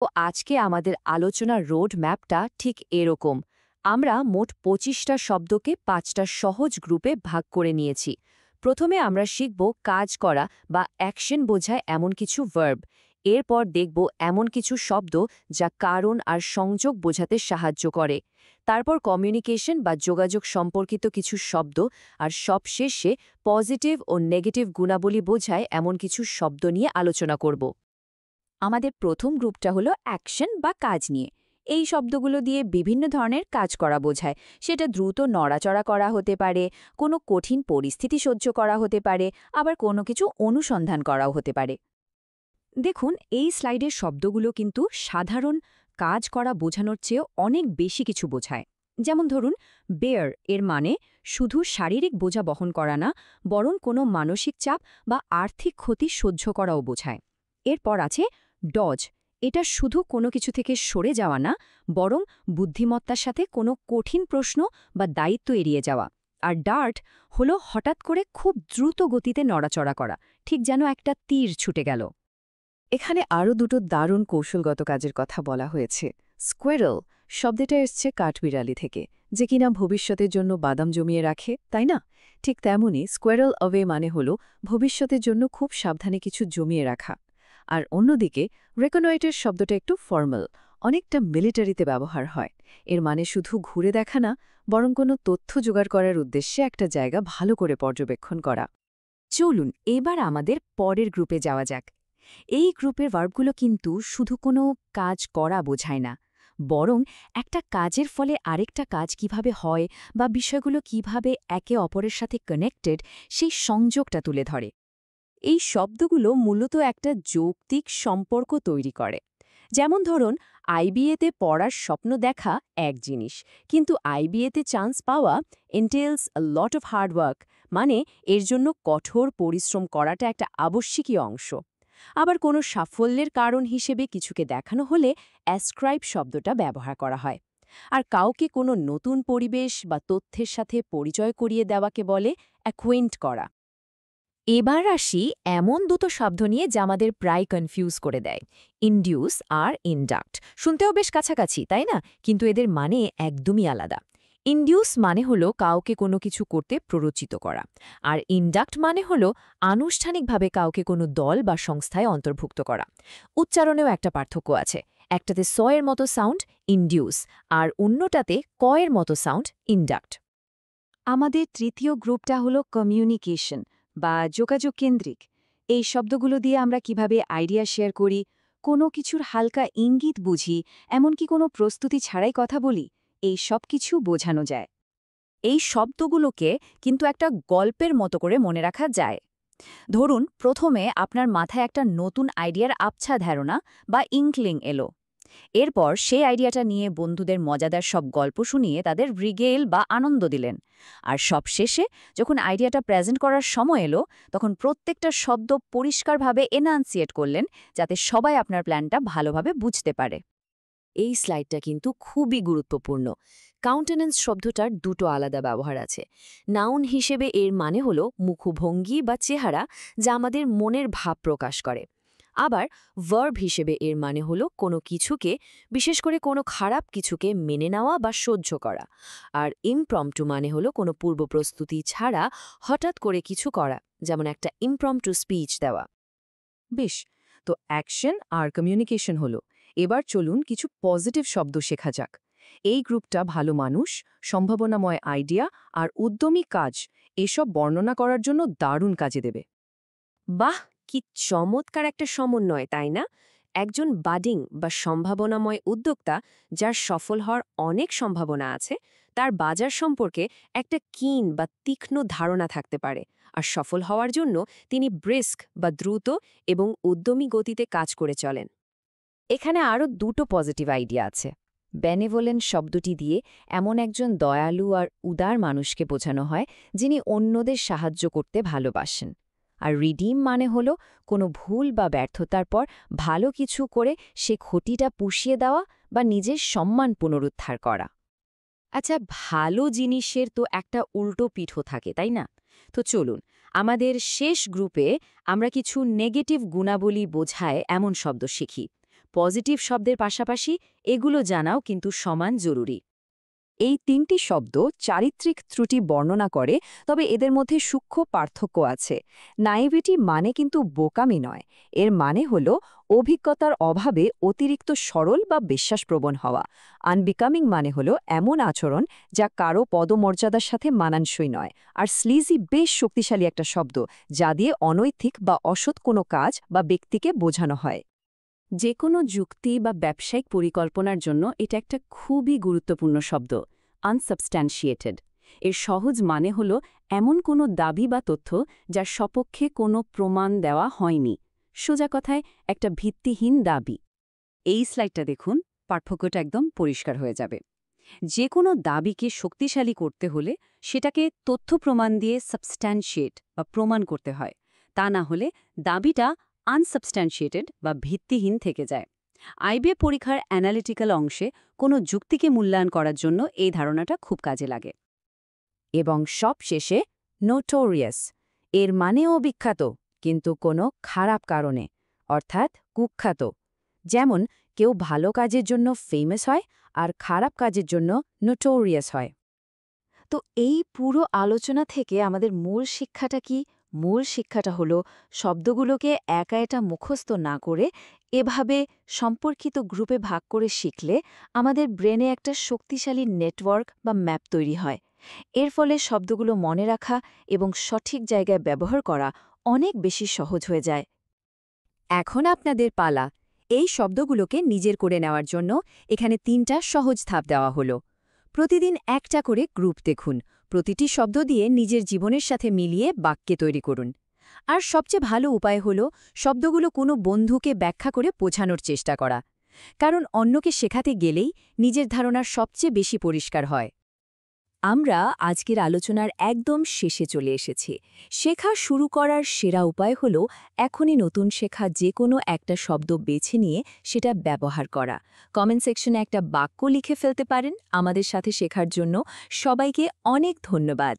তো আজকে আমাদের আলোচনার রোড ম্যাপটা ঠিক এরকম। আমরা মোট ২৫টা শব্দকে ৫টা সহজ গ্রুপে ভাগ করে নিয়েছি। প্রথমে আমরা শিখব কাজ করা বা অ্যাকশন বোঝায় এমন কিছু ভার্ব। এরপর দেখব এমন কিছু শব্দ যা কারণ আর সংযোগ বোঝাতে সাহায্য করে। তারপর কমিউনিকেশন বা যোগাযোগ সম্পর্কিত কিছু শব্দ, আর সবশেষে পজিটিভ ও নেগেটিভ গুণাবলী বোঝায় এমন কিছু শব্দ নিয়ে আলোচনা করব। আমাদের প্রথম গ্রুপটা হলো অ্যাকশন বা কাজ নিয়ে। এই শব্দগুলো দিয়ে বিভিন্ন ধরনের কাজ করা বোঝায়। সেটা দ্রুত নড়াচড়া করা হতে পারে, কোনো কঠিন পরিস্থিতি সহ্য করা হতে পারে, আবার কোনো কিছু অনুসন্ধান করাও হতে পারে। দেখুন, এই স্লাইডের শব্দগুলো কিন্তু সাধারণ কাজ করা বোঝানোর চেয়েও অনেক বেশি কিছু বোঝায়। যেমন ধরুন, বেয়ার এর মানে শুধু শারীরিক বোঝা বহন করা না, বরং কোনো মানসিক চাপ বা আর্থিক ক্ষতি সহ্য করাও বোঝায়। এরপর আছে ডজ। এটা শুধু কোনো কিছু থেকে সরে যাওয়া না, বরং বুদ্ধিমত্তার সাথে কোনো কঠিন প্রশ্ন বা দায়িত্ব এড়িয়ে যাওয়া। আর ডার্ট হলো হঠাৎ করে খুব দ্রুত গতিতে নড়াচড়া করা, ঠিক যেন একটা তীর ছুটে গেল। এখানে আরও দুটো দারুণ কৌশলগত কাজের কথা বলা হয়েছে। স্কোয়ারেল শব্দটা এসছে কাঠবিড়ালি থেকে, যে কিনা ভবিষ্যতের জন্য বাদাম জমিয়ে রাখে, তাই না? ঠিক তেমনি স্কোয়ারেল অওয়ে মানে হল ভবিষ্যতের জন্য খুব সাবধানে কিছু জমিয়ে রাখা। আর অন্যদিকে রেকনয়েটের শব্দটা একটু ফর্মাল, অনেকটা মিলিটারিতে ব্যবহার হয়। এর মানে শুধু ঘুরে দেখা না, বরং কোনো তথ্য জোগাড় করার উদ্দেশ্যে একটা জায়গা ভালো করে পর্যবেক্ষণ করা। চলুন এবার আমাদের পরের গ্রুপে যাওয়া যাক। এই গ্রুপের ভার্বগুলো কিন্তু শুধু কোনো কাজ করা বোঝায় না, বরং একটা কাজের ফলে আরেকটা কাজ কিভাবে হয় বা বিষয়গুলো কিভাবে একে অপরের সাথে কানেক্টেড, সেই সংযোগটা তুলে ধরে। এই শব্দগুলো মূলত একটা যৌক্তিক সম্পর্ক তৈরি করে। যেমন ধরুন, আইবিএতে পড়ার স্বপ্ন দেখা এক জিনিস, কিন্তু আইবিএতে চান্স পাওয়া এন্টেলস আ লট অফ হার্ডওয়ার্ক, মানে এর জন্য কঠোর পরিশ্রম করাটা একটা আবশ্যকীয় অংশ। আবার কোনো সাফল্যের কারণ হিসেবে কিছুকে দেখানো হলে অ্যাসক্রাইব শব্দটা ব্যবহার করা হয়। আর কাউকে কোনো নতুন পরিবেশ বা তথ্যের সাথে পরিচয় করিয়ে দেওয়াকে বলে অ্যাকোয়েন্ট করা। এবার আসি এমন দুটো শব্দ নিয়ে যা আমাদের প্রায় কনফিউজ করে দেয়, ইনডিউস আর ইনডাক্ট। শুনতেও বেশ কাছাকাছি, তাই না? কিন্তু এদের মানে একদমই আলাদা। ইনডিউস মানে হলো কাউকে কোনো কিছু করতে প্ররোচিত করা, আর ইনডাক্ট মানে হলো আনুষ্ঠানিকভাবে কাউকে কোনো দল বা সংস্থায় অন্তর্ভুক্ত করা। উচ্চারণেও একটা পার্থক্য আছে। একটাতে স এর মতো সাউন্ড ইনডিউস, আর অন্যটাতে ক এর মতো সাউন্ড ইনডাক্ট। আমাদের তৃতীয় গ্রুপটা হলো কমিউনিকেশন বা যোগাযোগ কেন্দ্রিক। এই শব্দগুলো দিয়ে আমরা কিভাবে আইডিয়া শেয়ার করি, কোনো কিছুর হালকা ইঙ্গিত বুঝি, এমনকি কোনো প্রস্তুতি ছাড়াই কথা বলি, এই সব কিছু বোঝানো যায়। এই শব্দগুলোকে কিন্তু একটা গল্পের মতো করে মনে রাখা যায়। ধরুন, প্রথমে আপনার মাথায় একটা নতুন আইডিয়ার আবছা ধারণা বা ইঙ্কলিং এলো। এরপর সেই আইডিয়াটা নিয়ে বন্ধুদের মজাদার সব গল্প শুনিয়ে তাদের রিগেল বা আনন্দ দিলেন। আর সবশেষে যখন আইডিয়াটা প্রেজেন্ট করার সময় এলো, তখন প্রত্যেকটা শব্দ পরিষ্কারভাবে এনান্সিয়েট করলেন, যাতে সবাই আপনার প্ল্যানটা ভালোভাবে বুঝতে পারে। এই স্লাইডটা কিন্তু খুবই গুরুত্বপূর্ণ। কাউন্টেনেন্স শব্দটার দুটো আলাদা ব্যবহার আছে। নাউন হিসেবে এর মানে হলো মুখভঙ্গি বা চেহারা, যা আমাদের মনের ভাব প্রকাশ করে। আবার ভার্ব হিসেবে এর মানে হলো কোনো কিছুকে, বিশেষ করে কোনো খারাপ কিছুকে মেনে নেওয়া বা সহ্য করা। আর ইমপ্রম্পটু মানে হলো কোনো পূর্বপ্রস্তুতি ছাড়া হঠাৎ করে কিছু করা, যেমন একটা ইমপ্রম্পটু স্পিচ দেওয়া। বেশ, তো অ্যাকশন আর কমিউনিকেশন হলো। এবার চলুন কিছু পজিটিভ শব্দ শেখা যাক। এই গ্রুপটা ভালো মানুষ, সম্ভাবনাময় আইডিয়া আর উদ্যমী কাজ এসব বর্ণনা করার জন্য দারুণ কাজে দেবে। বাহ, কি চমৎকার একটা সমন্বয়, তাই না? একজন বাডিং বা সম্ভাবনাময় উদ্যোক্তা, যার সফল হওয়ার অনেক সম্ভাবনা আছে, তার বাজার সম্পর্কে একটা কিন বা তীক্ষ্ণ ধারণা থাকতে পারে। আর সফল হওয়ার জন্য তিনি ব্রিস্ক বা দ্রুত এবং উদ্যমী গতিতে কাজ করে চলেন। এখানে আরও দুটো পজিটিভ আইডিয়া আছে। বেনেভোলেন্ট শব্দটি দিয়ে এমন একজন দয়ালু আর উদার মানুষকে বোঝানো হয়, যিনি অন্যদের সাহায্য করতে ভালোবাসেন। আর রিডিম মানে হলো কোনো ভুল বা ব্যর্থতার পর ভালো কিছু করে সে ক্ষতিটা পুষিয়ে দেওয়া বা নিজের সম্মান পুনরুদ্ধার করা। আচ্ছা, ভালো জিনিসের তো একটা উল্টো পিঠও থাকে, তাই না? তো চলুন আমাদের শেষ গ্রুপে আমরা কিছু নেগেটিভ গুণাবলী বোঝায় এমন শব্দ শিখি। পজিটিভ শব্দের পাশাপাশি এগুলো জানাও কিন্তু সমান জরুরি। এই ৩টি শব্দ চারিত্রিক ত্রুটি বর্ণনা করে, তবে এদের মধ্যে সূক্ষ্ম পার্থক্য আছে। নাইভিটি মানে কিন্তু বোকামি নয়, এর মানে হল অভিজ্ঞতার অভাবে অতিরিক্ত সরল বা বিশ্বাসপ্রবণ হওয়া। আনবিকামিং মানে হল এমন আচরণ যা কারো পদমর্যাদার সাথে মানানসই নয়। আর স্লিজি বেশ শক্তিশালী একটা শব্দ, যা দিয়ে অনৈতিক বা অসৎ কোনো কাজ বা ব্যক্তিকে বোঝানো হয়। যে কোনো যুক্তি বা ব্যবসায়িক পরিকল্পনার জন্য এটা একটা খুবই গুরুত্বপূর্ণ শব্দ, আনসাবস্ট্যান্সিয়েটেড। এর সহজ মানে হল এমন কোনো দাবি বা তথ্য যার সপক্ষে কোনো প্রমাণ দেওয়া হয়নি। সোজা কথায় একটা ভিত্তিহীন দাবি। এই স্লাইডটা দেখুন, পার্থক্যটা একদম পরিষ্কার হয়ে যাবে। যে কোনো দাবিকে শক্তিশালী করতে হলে সেটাকে তথ্য প্রমাণ দিয়ে সাবস্ট্যান্সিয়েট বা প্রমাণ করতে হয়। তা না হলে দাবিটা আনসাবস্ট্যান্সিয়েটেড বা ভিত্তিহীন থেকে যায়। আইবিএ পরীক্ষার অ্যানালিটিক্যাল অংশে কোনো যুক্তিকে মূল্যায়ন করার জন্য এই ধারণাটা খুব কাজে লাগে। এবং সবশেষে নোটোরিয়াস, এর মানেও বিখ্যাত, কিন্তু কোনো খারাপ কারণে, অর্থাৎ কুখ্যাত। যেমন কেউ ভালো কাজের জন্য ফেমাস হয় আর খারাপ কাজের জন্য নোটোরিয়াস হয়। তো এই পুরো আলোচনা থেকে আমাদের মূল শিক্ষাটা কি? মূল শিক্ষাটা হলো শব্দগুলোকে একা এটা মুখস্থ না করে এভাবে সম্পর্কিত গ্রুপে ভাগ করে শিখলে আমাদের ব্রেনে একটা শক্তিশালী নেটওয়ার্ক বা ম্যাপ তৈরি হয়। এর ফলে শব্দগুলো মনে রাখা এবং সঠিক জায়গায় ব্যবহার করা অনেক বেশি সহজ হয়ে যায়। এখন আপনাদের পালা। এই শব্দগুলোকে নিজের করে নেওয়ার জন্য এখানে ৩টা সহজ ধাপ দেওয়া হলো। প্রতিদিন একটা করে গ্রুপ দেখুন, প্রতিটি শব্দ দিয়ে নিজের জীবনের সাথে মিলিয়ে বাক্যে তৈরি করুন। আর সবচেয়ে ভালো উপায় হল শব্দগুলো কোনো বন্ধুকে ব্যাখ্যা করে বোঝানোর চেষ্টা করা, কারণ অন্যকে শেখাতে গেলেই নিজের ধারণার সবচেয়ে বেশি পরিষ্কার হয়। আমরা আজকের আলোচনার একদম শেষে চলে এসেছি। শেখা শুরু করার সেরা উপায় হল এখনই নতুন শেখা যে কোনো একটা শব্দ বেছে নিয়ে সেটা ব্যবহার করা। কমেন্ট সেকশনে একটা বাক্য লিখে ফেলতে পারেন। আমাদের সাথে শেখার জন্য সবাইকে অনেক ধন্যবাদ।